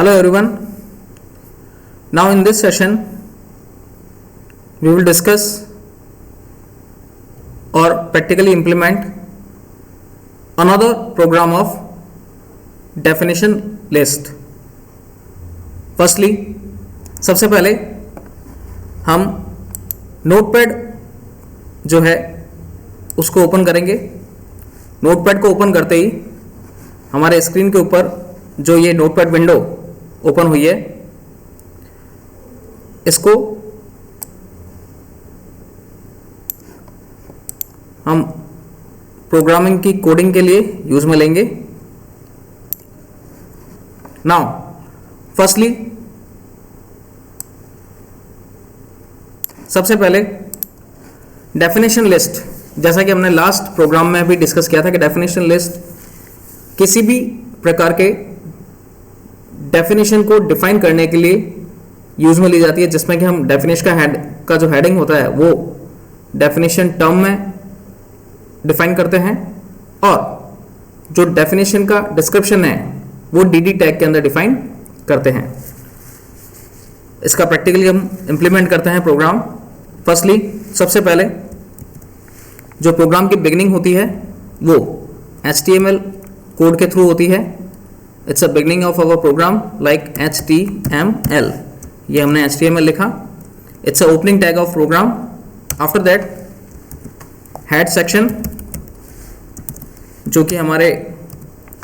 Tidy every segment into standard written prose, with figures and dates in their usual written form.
Hello everyone. Now in this session we will discuss or practically implement another program of definition list. Firstly, सबसे पहले हम notepad जो है उसको open करेंगे. नोटपैड को ओपन करते ही हमारे स्क्रीन के ऊपर जो ये नोटपैड विंडो ओपन हुई है इसको हम प्रोग्रामिंग की कोडिंग के लिए यूज में लेंगे. नाउ फर्स्टली सबसे पहले डेफिनेशन लिस्ट, जैसा कि हमने लास्ट प्रोग्राम में भी डिस्कस किया था कि डेफिनेशन लिस्ट किसी भी प्रकार के डेफिनेशन को डिफाइन करने के लिए यूज में ली जाती है, जिसमें कि हम डेफिनेशन का जो हेडिंग होता है वो डेफिनेशन टर्म में डिफाइन करते हैं और जो डेफिनेशन का डिस्क्रिप्शन है वो डीडी टैग के अंदर डिफाइन करते हैं. इसका प्रैक्टिकली हम इंप्लीमेंट करते हैं प्रोग्राम. फर्स्टली सबसे पहले जो प्रोग्राम की बिगिनिंग होती है वो HTML कोड के थ्रू होती है. It's a beginning of our program like HTML. ये हमने HTML लिखा. It's a opening tag of program. After that head section, जो कि हमारे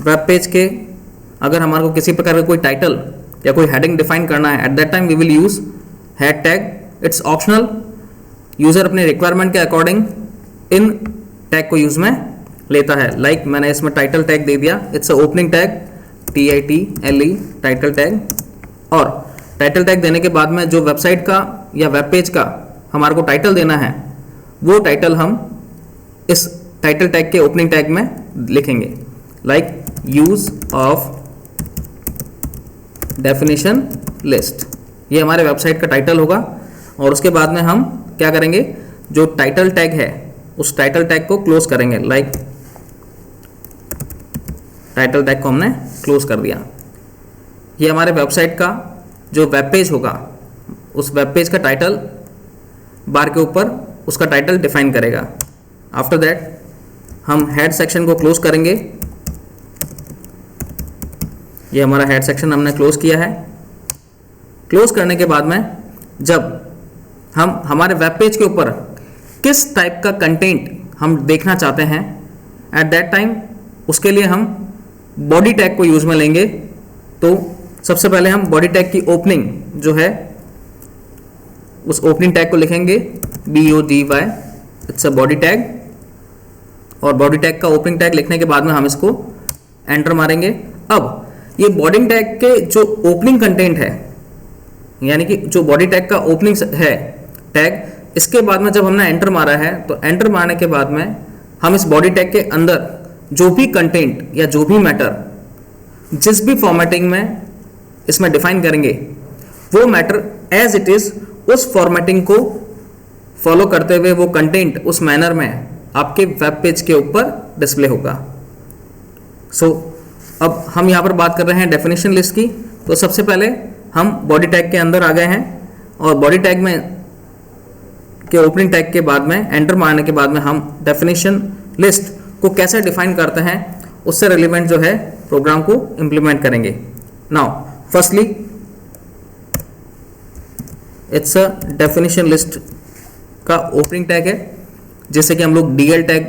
वेब पेज के अगर हमारे को किसी प्रकार का कोई टाइटल या कोई हेडिंग डिफाइन करना है, at that time we will use head tag. It's optional, user अपने रिक्वायरमेंट के अकॉर्डिंग इन टैग को यूज में लेता है. लाइक मैंने इसमें टाइटल टैग दे दिया. It's a opening tag TITLE title tag. और टाइटल टैग देने के बाद में जो वेबसाइट का या वेब पेज का हमारे को टाइटल देना है वो टाइटल हम इस टाइटल टैग के ओपनिंग टैग में लिखेंगे. Like use of definition list, ये हमारे वेबसाइट का टाइटल होगा. और उसके बाद में हम क्या करेंगे, जो टाइटल टैग है उस टाइटल टैग को क्लोज करेंगे. लाइक टाइटल टैग को हमने क्लोज कर दिया. ये हमारे वेबसाइट का जो वेब पेज होगा उस वेब पेज का टाइटल बार के ऊपर उसका टाइटल डिफाइन करेगा. आफ्टर दैट हम हेड सेक्शन को क्लोज करेंगे. ये हमारा हेड सेक्शन हमने क्लोज किया है. क्लोज करने के बाद में जब हम हमारे वेब पेज के ऊपर किस टाइप का कंटेंट हम देखना चाहते हैं, एट दैट टाइम उसके लिए हम बॉडी टैग को यूज में लेंगे. तो सबसे पहले हम बॉडी टैग की ओपनिंग जो है उस ओपनिंग टैग को लिखेंगे BODY. It's a body tag. और बॉडी टैग का ओपनिंग टैग लिखने के बाद में हम इसको एंटर मारेंगे. अब ये बॉडी टैग के जो ओपनिंग कंटेंट है, यानी कि जो बॉडी टैग का ओपनिंग है टैग, इसके बाद में जब हमने एंटर मारा है तो एंटर मारने के बाद में हम इस बॉडी टैग के अंदर जो भी कंटेंट या जो भी मैटर जिस भी फॉर्मेटिंग में इसमें डिफाइन करेंगे वो मैटर एज इट इज उस फॉर्मेटिंग को फॉलो करते हुए वो कंटेंट उस मैनर में आपके वेब पेज के ऊपर डिस्प्ले होगा. सो अब हम यहाँ पर बात कर रहे हैं डेफिनेशन लिस्ट की. तो सबसे पहले हम बॉडी टैग के अंदर आ गए हैं और बॉडी टैग में के ओपनिंग टैग के बाद में एंटर मारने के बाद में हम डेफिनेशन लिस्ट को कैसे डिफाइन करते हैं उससे रिलेवेंट जो है प्रोग्राम को इंप्लीमेंट करेंगे. Now firstly it's a definition list का ओपनिंग टैग है, जैसे कि हम लोग DL टैग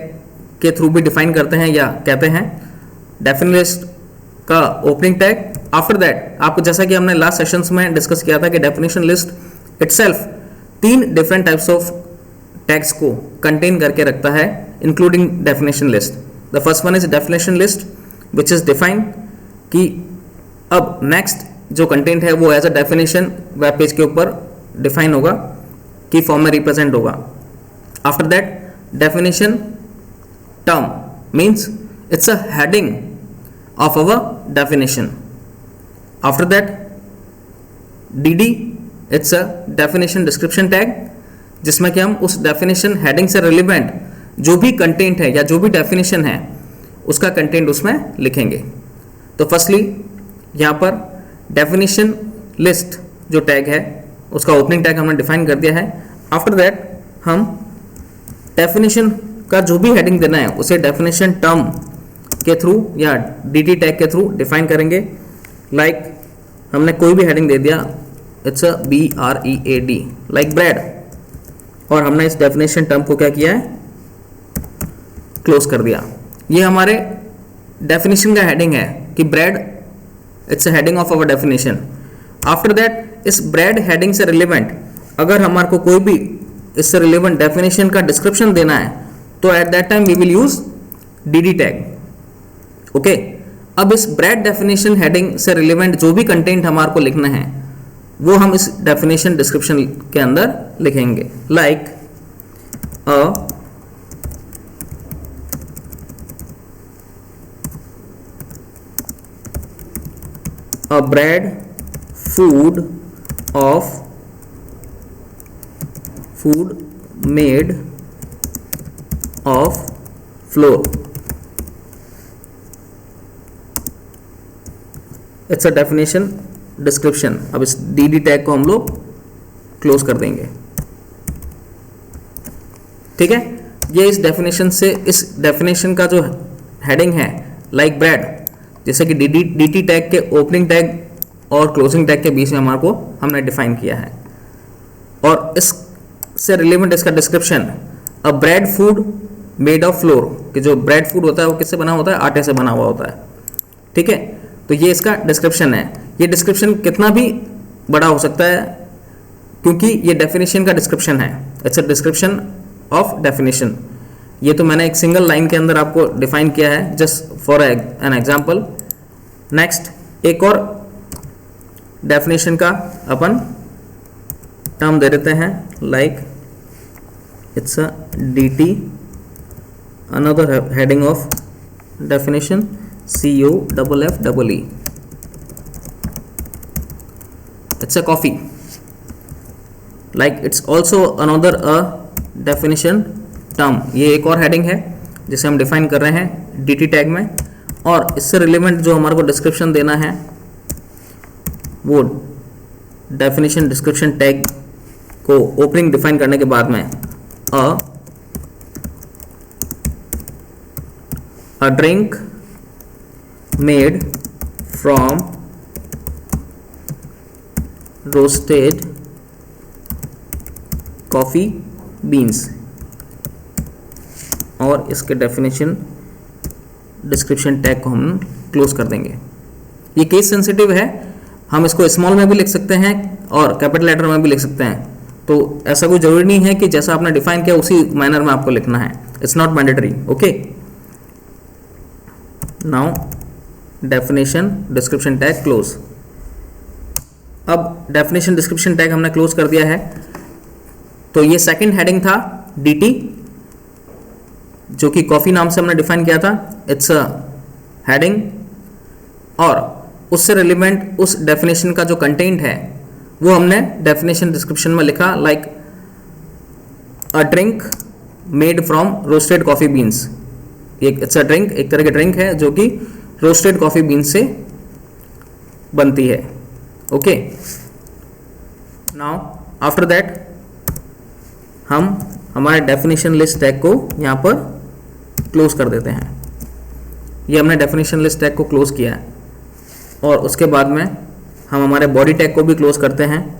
के थ्रू भी डिफाइन करते हैं या कहते हैं. डेफिनेशन लिस्ट का ओपनिंग टैग. आफ्टर दैट आपको, जैसा कि हमने लास्ट सेशंस में डिस्कस किया था कि definition list itself 3 different types of tags को कंटेन करके रखता है, including definition list. The first one is definition list which is define कि अब नेक्स्ट जो कंटेंट है वो as a definition web page के ऊपर डिफाइन होगा, की फॉर्म में रिप्रेजेंट होगा. After that definition term means it's a heading of our definition. After that DD, it's a definition description tag, जिसमें कि हम उस डेफिनेशन हेडिंग से रिलेवेंट जो भी कंटेंट है या जो भी डेफिनेशन है उसका कंटेंट उसमें लिखेंगे. तो फर्स्टली यहाँ पर डेफिनेशन लिस्ट जो टैग है उसका ओपनिंग टैग हमने डिफाइन कर दिया है। आफ्टर दैट हम डेफिनेशन का जो भी हेडिंग देना है उसे डेफिनेशन टर्म के थ्रू या dt टैग के थ्रू डिफाइन करेंगे। लाइक हमने कोई भी हेडिंग दे दिया, it's a BREAD like bread, और हमने इस डेफिनेशन टर्म को क्या किया है, क्लोज कर दिया। ये हमारे डेफिनेशन का हेडिंग है कि bread, it's a heading of our definition. After that इस ब्रेड हेडिंग से रिलेवेंट अगर हमारे को कोई भी इससे रिलेवेंट डेफिनेशन का डिस्क्रिप्शन देना है तो at that time we will use dd tag. Okay, अब इस ब्रेड डेफिनेशन हेडिंग से रिलेवेंट जो भी कंटेंट हमारे को लिखना है वो हम इस डेफिनेशन डिस्क्रिप्शन के अंदर लिखेंगे। Like a bread food made of flour, it's a definition description. अब इस dd टैग को हम लोग क्लोज कर देंगे। ठीक है, ये इस डेफिनेशन से, इस डेफिनेशन का जो हेडिंग है लाइक ब्रेड, जैसे कि dt टैग के ओपनिंग टैग और क्लोजिंग टैग के बीच में हमारे को हमने डिफाइन किया है, और इससे रिलेवेंट इसका description a bread food made of floor, कि जो ब्रेड फूड होता है वो किससे बना होता है, आटे से बना हुआ होता है। ठीक है, तो ये इसका डिस्क्रिप्शन है। ये डिस्क्रिप्शन कितना भी बड़ा हो सकता है क्योंकि ये डेफिनेशन का डिस्क्रिप्शन है, it's a description of definition. ये तो मैंने एक सिंगल लाइन के अंदर आपको डिफाइन किया है just for an example. Next एक और डेफिनेशन का अपन टर्म दे देते हैं, like it's a dt, another heading of definition COFFE, it's a coffee, like it's also another a definition term। ये एक और हेडिंग है जिसे हम डिफाइन कर रहे हैं dt टैग में, और इससे रिलेवेंट जो हमारे को डिस्क्रिप्शन देना है वो डेफिनेशन डिस्क्रिप्शन टैग को ओपनिंग डिफाइन करने के बाद में a drink made from roasted coffee beans, और इसके डेफिनेशन डिस्क्रिप्शन टैग को हम क्लोज कर देंगे। ये केस सेंसिटिव है, हम इसको स्मॉल में भी लिख सकते हैं और कैपिटल लेटर में भी लिख सकते हैं, तो ऐसा कोई जरूरी नहीं है कि जैसा आपने डिफाइन किया उसी मैनर में आपको लिखना है, it's not mandatory. Okay, now definition description tag close. अब डेफिनेशन डिस्क्रिप्शन टैग हमने क्लोज कर दिया है, तो ये सेकंड हेडिंग था dt, जो कि कॉफी नाम से हमने डिफाइन किया था, इट्स अ हेडिंग, और उससे रिलेवेंट उस डेफिनेशन का जो कंटेंट है वो हमने डेफिनेशन डिस्क्रिप्शन में लिखा, like a drink made from roasted coffee beans. It's a drink, एक तरह की ड्रिंक है जो कि रोस्टेड कॉफी बीन्स से बनती है। ओके, नाउ आफ्टर दैट हम हमारे डेफिनेशन लिस्ट टैग को यहाँ पर क्लोज कर देते हैं। ये हमने डेफिनेशन लिस्ट टैग को क्लोज किया है, और उसके बाद में हम हमारे बॉडी टैग को भी क्लोज करते हैं,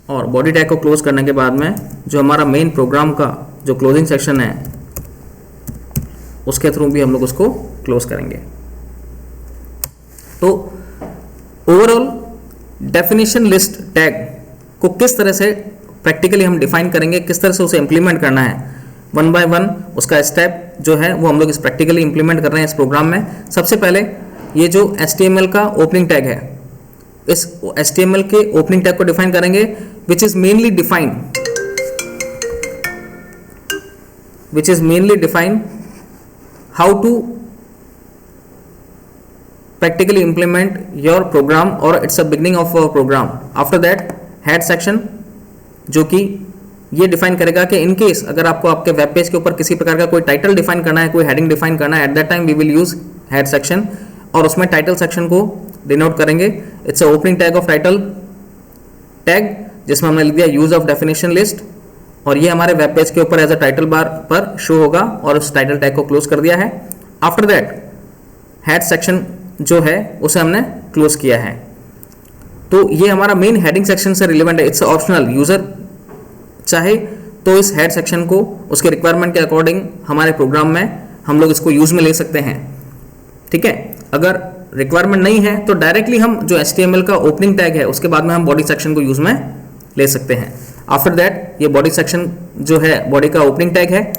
और बॉडी टैग को क्लोज करने के बाद में जो हमारा मेन प्रोग्राम का जो क्लोजिंग सेक्शन है उसके थ्रू भी हम लोग उसको क्लोज करेंगे। तो ओवरऑल डेफिनेशन लिस्ट टैग को किस तरह से प्रैक्टिकली हम डिफाइन करेंगे, किस तरह से उसे इंप्लीमेंट करना है, वन बाय वन उसका स्टेप जो है वो हम लोग इस प्रैक्टिकली इंप्लीमेंट कर रहे हैं इस प्रोग्राम में। सबसे पहले ये जो HTML का ओपनिंग टैग है, इस HTML के ओपनिंग टैग को डिफाइन करेंगे, which is mainly define how to practically implement your program, or it's a beginning of a program. After that head section, जो कि ये डिफाइन करेगा कि इन केस अगर आपको आपके वेब पेज के ऊपर किसी प्रकार का कोई टाइटल डिफाइन करना है, कोई हेडिंग डिफाइन करना है, at that time we will use head section, और उसमें टाइटल सेक्शन को डिनोट करेंगे। It's a opening tag of title tag, जिसमें हमने लिख दिया यूज ऑफ डेफिनेशन लिस्ट, और ये हमारे वेब पेज के ऊपर एज अ टाइटल बार पर शो होगा, और उस टाइटल टैग को क्लोज कर दिया है। आफ्टर दैट हेड सेक्शन जो है उसे हमने क्लोज किया है। तो ये हमारा मेन हेडिंग सेक्शन से रिलेवेंट है। इट्स ऑप्शनल, यूजर चाहे तो इस हेड सेक्शन को उसके रिक्वायरमेंट के अकॉर्डिंग हमारे प्रोग्राम में हम लोग इसको यूज में ले सकते हैं, ठीक है। अगर रिक्वायरमेंट नहीं है तो डायरेक्टली हम जो HTML का ओपनिंग टैग है उसके बाद में हम बॉडी सेक्शन को यूज में ले सकते हैं। आफ्टर दैट ये बॉडी सेक्शन जो है बॉडी का ओपनिंग टैग है,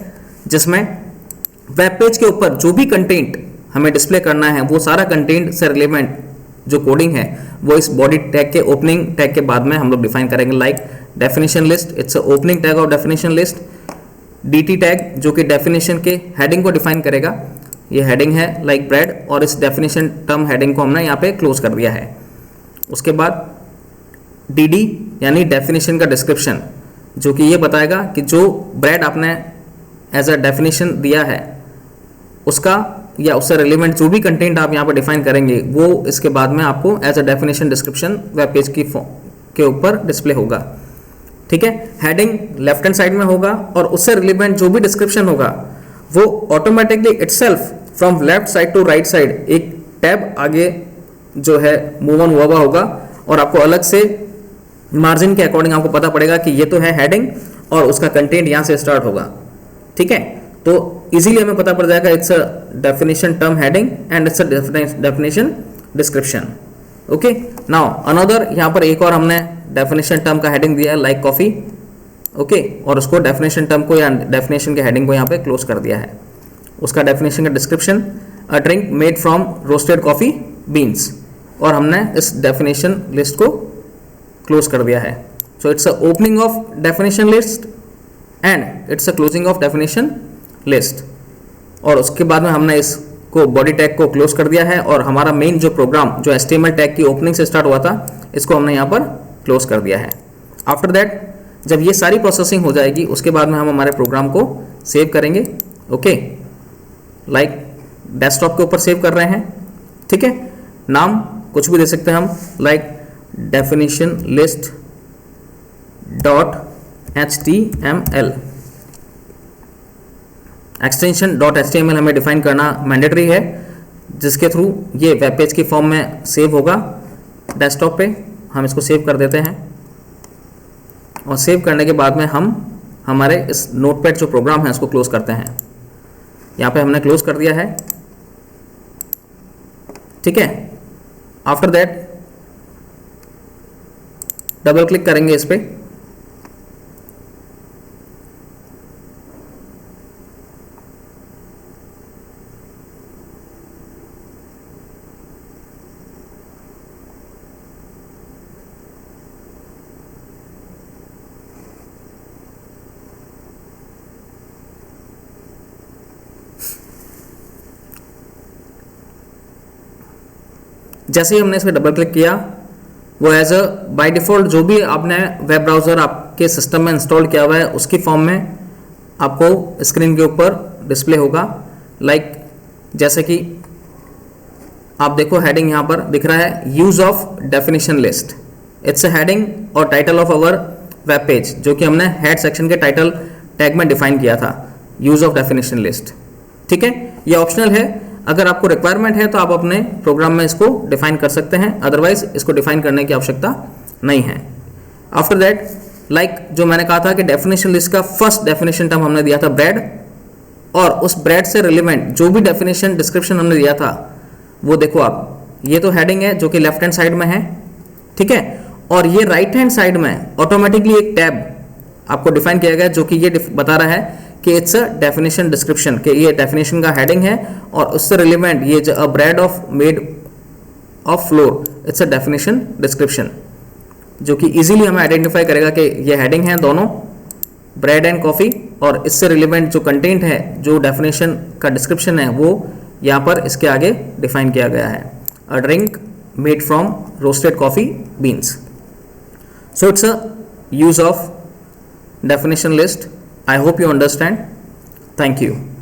जिसमें वेब पेज के ऊपर जो भी कंटेंट हमें डिस्प्ले करना है वो सारा कंटेंट से रिलेवेंट जो कोडिंग है वो इस बॉडी टैग के ओपनिंग टैग के बाद में हम लोग डिफाइन करेंगे। Like definition list, it's opening tag of definition list. DT tag जो कि डेफिनेशन के हेडिंग को डिफाइन करेगा, ये हेडिंग है लाइक ब्रेड, और इस डेफिनेशन टर्म हेडिंग को हमने यहाँ पे क्लोज कर दिया है। उसके बाद DD यानी डेफिनेशन का डिस्क्रिप्शन, जो कि ये बताएगा कि जो ब्रेड आपने एज अ डेफिनेशन दिया है उसका या उससे रिलेवेंट जो भी कंटेंट आप यहाँ पर डिफाइन करेंगे वो इसके बाद में आपको as a definition description web page की के ऊपर डिस्प्ले होगा, ठीक है। हेडिंग लेफ्ट हैंड साइड में होगा, और उससे रिलेवेंट जो भी डिस्क्रिप्शन होगा वो automatically itself from left side to right side एक टैब आगे जो है मूव ऑन हुआ होगा, और आपको अलग से मार्जिन के अकॉर्डिंग आपको पता पड़ेगा कि ये तो है हेडिंग और उसका कंटेंट यहाँ से स्टार्ट होगा, ठीक है। तो इजीली हमें पता पड़ जाएगा it's a definition term heading and it's a definition description. Okay, now another यहाँ पर एक और हमने डेफिनेशन टर्म का हेडिंग दिया है लाइक कॉफी, ओके, और उसको डेफिनेशन टर्म को या डेफिनेशन के हेडिंग को यहाँ पे क्लोज कर दिया है। उसका डेफिनेशन का description a drink made from roasted coffee beans, और हमने इस डेफिनेशन लिस्ट को क्लोज कर दिया है। So it's a opening of definition list and it's a closing of definition list, और उसके बाद में हमने इसको बॉडी टैग को क्लोज कर दिया है, और हमारा मेन जो प्रोग्राम जो HTML टैग की ओपनिंग से स्टार्ट हुआ था इसको हमने यहाँ पर क्लोज कर दिया है। आफ्टर दैट जब ये सारी प्रोसेसिंग हो जाएगी उसके बाद में हम हमारे प्रोग्राम को सेव करेंगे, ओके, लाइक डेस्कटॉप के ऊपर सेव कर रहे हैं, ठीक है। नाम कुछ भी दे सकते हैं हम, like definition list dot HTML, extension dot HTML हमें डिफाइन करना मैंडेटरी है, जिसके थ्रू ये वेब पेज की फॉर्म में सेव होगा डेस्कटॉप पे। हम इसको सेव कर देते हैं, और सेव करने के बाद में हम हमारे इस नोटपैड जो प्रोग्राम है उसको क्लोज करते हैं। यहाँ पे हमने क्लोज कर दिया है, ठीक है। आफ्टर दैट डबल क्लिक करेंगे इस पे, जैसे ही हमने इस पर डबल क्लिक किया वो एज अ बाय डिफ़ॉल्ट जो भी आपने वेब ब्राउज़र आपके सिस्टम में इंस्टॉल किया हुआ है उसकी फॉर्म में आपको स्क्रीन के ऊपर डिस्प्ले होगा। लाइक जैसे कि आप देखो हेडिंग यहाँ पर दिख रहा है use of definition list, it's a heading और title of our web page, जो कि हमने हेड सेक्शन के टाइटल टैग में डिफाइन किया था, यूज़ ऑफ डेफिनेशन लिस्ट, ठीक है। ये ऑप्शनल है, अगर आपको रिक्वायरमेंट है तो आप अपने प्रोग्राम में इसको डिफाइन कर सकते हैं, अदरवाइज इसको डिफाइन करने की आवश्यकता नहीं है। आफ्टर दैट लाइक जो मैंने कहा था कि डेफिनेशन लिस्ट का फर्स्ट डेफिनेशन टर्म हमने दिया था ब्रेड, और उस ब्रेड से रिलेवेंट जो भी डेफिनेशन डिस्क्रिप्शन हमने दिया था वो देखो आप, ये तो हेडिंग है जो कि लेफ्ट हैंड साइड में है, ठीक है, और ये राइट हैंड साइड में ऑटोमेटिकली एक टैब आपको डिफाइन किया गया जो कि ये बता रहा है कि इट्स अ डेफिनेशन डिस्क्रिप्शन, कि ये डेफिनेशन का हेडिंग है और उससे रिलेवेंट ये जो a bread of made of flour, it's a definition description, जो कि इजीली हमें आइडेंटिफाई करेगा कि ये हेडिंग है दोनों ब्रेड एंड कॉफ़ी, और इससे रिलेवेंट जो कंटेंट है जो डेफिनेशन का डिस्क्रिप्शन है वो यहाँ पर इसके आगे डिफाइन किया गया है, a drink made from roasted coffee beans. So it's a use of definition list. I hope you understand. Thank you.